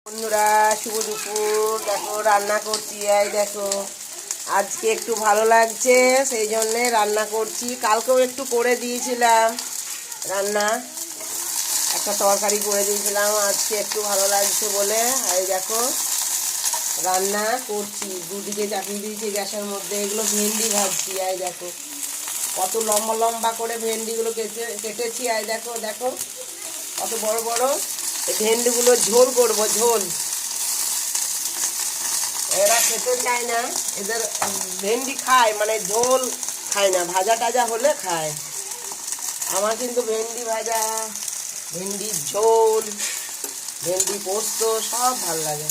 বন্ধুরা শুভ দুপুর। দেখো রান্না করছি, এই দেখো আজকে একটু ভালো লাগছে সেই জন্যে রান্না করছি। কালকেও একটু করে দিয়েছিলাম রান্না, একটা তরকারি করে দিয়েছিলাম। আজকে একটু ভালো লাগছে বলে এই দেখো রান্না করছি। দুদিকে চাপিয়ে দিয়েছি গ্যাসের মধ্যে। এগুলো ভেন্ডি ভাজছি। এই দেখো কত লম্বা লম্বা করে ভেন্ডিগুলো কেটেছি। এই দেখো দেখো কত বড় বড়। এই ভেন্ডিগুলো ঝোল করব, ঝোল। এরা খেতে চায় না, এদের ভেন্ডি খায় মানে ঝোল খায় না, ভাজা টাজা হলে খায়। আমার কিন্তু ভেন্ডি ভাজা, ভেন্ডির ঝোল, ভেন্ডি পোস্ত সব ভালো লাগে।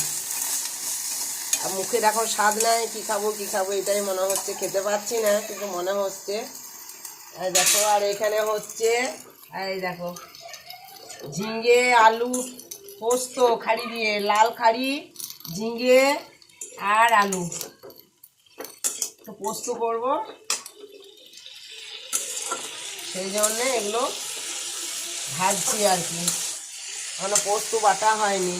আর মুখে দেখো স্বাদ নাই, কী খাবো কী খাবো এটাই মনে হচ্ছে। খেতে পাচ্ছি না কিন্তু মনে হচ্ছে। এই দেখো আর এখানে হচ্ছে এই দেখো ঝিঙে আলু পোস্ত, খাড়ি দিয়ে, লাল খাড়ি, ঝিঙে আর আলু তো পোস্ত করব, সেই জন্যে এগুলো ভাজছি আর কি। এখনো পোস্ত বাটা হয়নি।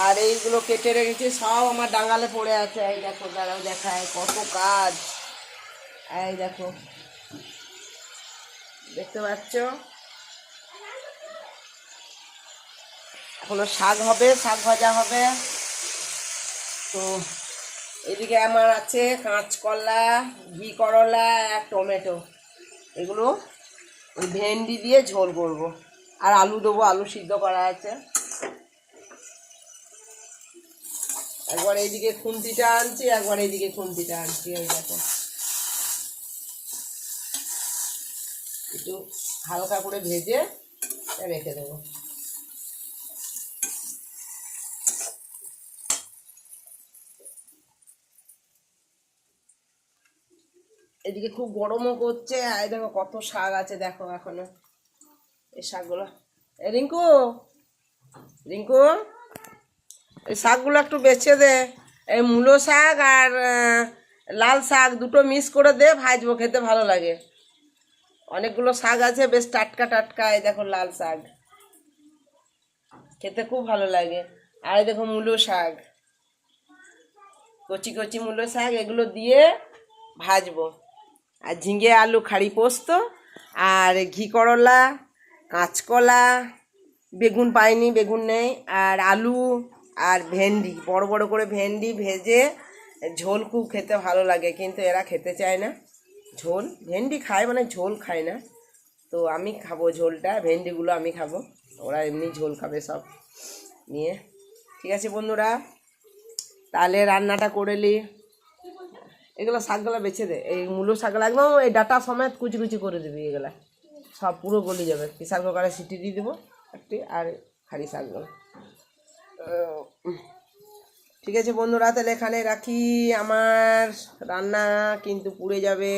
আর এইগুলো কেটে রেখেছি, সব আমার ডাঙালে পড়ে আছে। এই দেখো দাঁড়াও দেখায় কত কাজ। এই দেখো দেখতে পাচ্ছ, এখনো শাক হবে, শাক ভাজা হবে। তো এদিকে আমার আছে কাঁচকলা, ঘি করলা, এক টমেটো। এগুলো ওই ভেন্ডি দিয়ে ঝোল করব। আর আলু দেবো, আলু সিদ্ধ করা আছে। একবার এইদিকে খুন্তিটা আনছি, একবার এইদিকে খুন্তিটা আনছি। এই দেখো একটু হালকা করে ভেজে রেখে দেবো। এদিকে খুব গরমও করছে। এই দেখো কত শাক আছে দেখো এখনো, এই শাকগুলো। এ রিঙ্কু, রিঙ্কু এই শাকগুলো একটু বেছে দে। এই মূলো শাক আর লাল শাক দুটো মিক্স করে দে, ভাজবো, খেতে ভালো লাগে। অনেকগুলো শাক আছে বেশ টাটকা টাটকা। এই দেখো লাল শাক, খেতে খুব ভালো লাগে। আর এই দেখো মূলো শাক, কচি কচি মূলো শাক, এগুলো দিয়ে ভাজবো। আর ঝিঙে আলু খাড়ি পোস্ত, আর ঘি করলা, কাঁচকলা, বেগুন পাইনি, বেগুন নেই, আর আলু আর ভেন্ডি, বড় বড় করে ভেন্ডি ভেজে ঝোল। খুব খেতে ভালো লাগে কিন্তু এরা খেতে চায় না ঝোল। ভেন্ডি খায় মানে ঝোল খায় না। তো আমি খাবো ঝোলটা, ভেন্ডিগুলো আমি খাবো, ওরা এমনি ঝোল খাবে সব নিয়ে। ঠিক আছে বন্ধুরা, তাহলে রান্নাটা করে নি। এগুলো শাকগুলো বেছে দে, এই মূলো শাকগুলো একদম এই ডাটা সমেত কুচি কুচি করে দিবি। এগুলা সব পুরো গলে যাবে। প্রেসার কুকারে সিটি দিয়ে দেবো একটি। আর খালি শাকগুলো। ঠিক আছে বন্ধুরা, তাহলে এখানে রাখি। আমার রান্না কিন্তু পুড়ে যাবে।